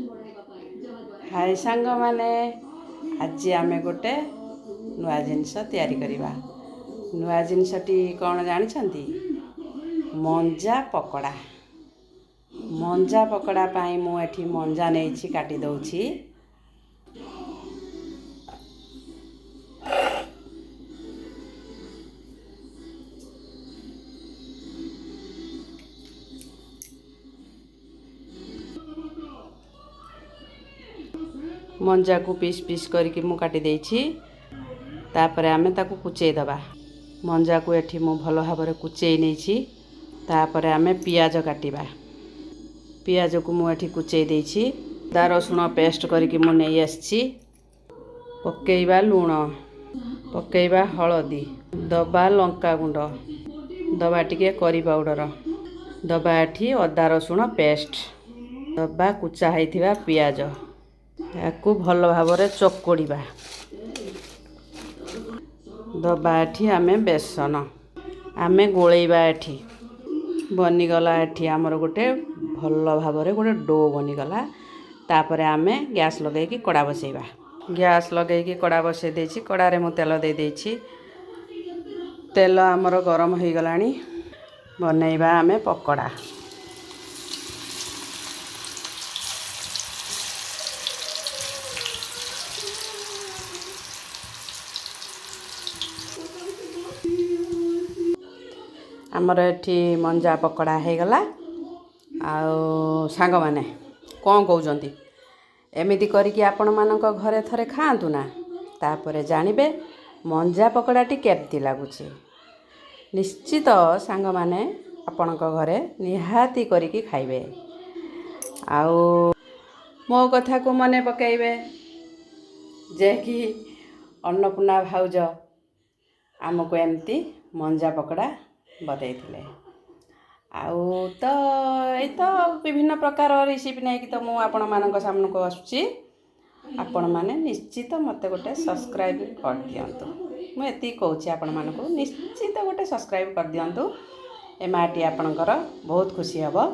हाय सांग माने आज आम गोटे नुआ जिनस तैयारी करवा। नुआ जिनसटी कौन जानी? मंजा पकड़ा। मंजा पकड़ा पाई मुझे मंजा नहीं काटी दौची। मंजा को पीस पीस करके मु काटी देछि। तापरे आमे ताकू कुचेई दबा। मंजा को एठी मु भलो भाबरे कुचेई नेछि। तापरे आमे पियाज काटिबा। पियाज को मु एठी कुचेई देछि। अदा रसुण पेस्ट करके मु नै आछि। पकेइबा लूण, पकेइबा हळदी, दबा लंका गुंड, दबा टिके करी पाउडर, दबा एठी अदा रसुण पेस्ट, दबा कुचा हैथिबा पियाज। याकू भल भाबरे चकोड़ीबा। दबा एठी आमे बेसन आमे गोलेइबा। एठी बनीगला। एठी आमर गोटे भल भाबरे गोटे डो बनीगला। तापरे आमे गैस लगेकी कड़ा बसैबा। गैस लगेकी कड़ा बसै देछि। कड़ारे मु तेल दे देछि। तेल आमर गरम हो गलानी। बनैबा आमे पकोड़ा। आमर एठी मंजा पकोड़ा हो गला। आउ सांग माने कौन कहउजंती एमिति करिकी आपण मानक घरे थरे खाआंतु ना। तापरे जानिबे मंजा पकोड़ाटी केमती लागुची। निश्चित सांग माने आपणक घरे निहाती करिकी खाइबे। आउ मो कथा को मने पकाइबे जे कि अन्नपूर्णा भाउज आमको एमती मंजा पकोड़ा बतैथिले। आउ तो ये तो विभिन्न प्रकार रेसिपी नहीं कि तो मु आपण मानक सामने को आसुची। आपण माने निश्चित मते गोटे सब्सक्राइब कर दियंतु। मु एती कहूची आपण मानक निश्चित गोटे सब्सक्राइब कर दियंतु। ए माटी आपणकर बहुत खुशी हबो।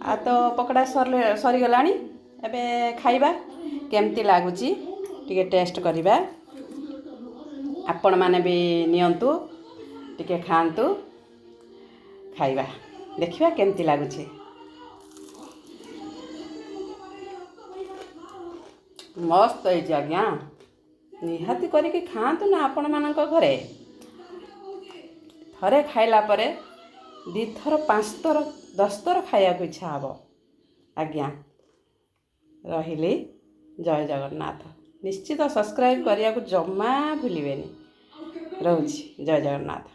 आ तो पकोड़ा सरी गलानी। एबे खाइबा केमती लागुची टिके टेस्ट करिबा। आपण माने भी नियंतु टिके खांतु खाइबा देखिबा केमती लागुची। मस्त है आज्ञा। निहाती करके खातु ना आपण मानक घरे। थरे खाइला परे 2 थर 5 थर 10 थर खाया को इच्छा हबो आज्ञा। रहिले जय जगन्नाथ। निश्चित सब्सक्राइब करिया को जम्मा भूलिबेनी। रहउची जय जगन्नाथ।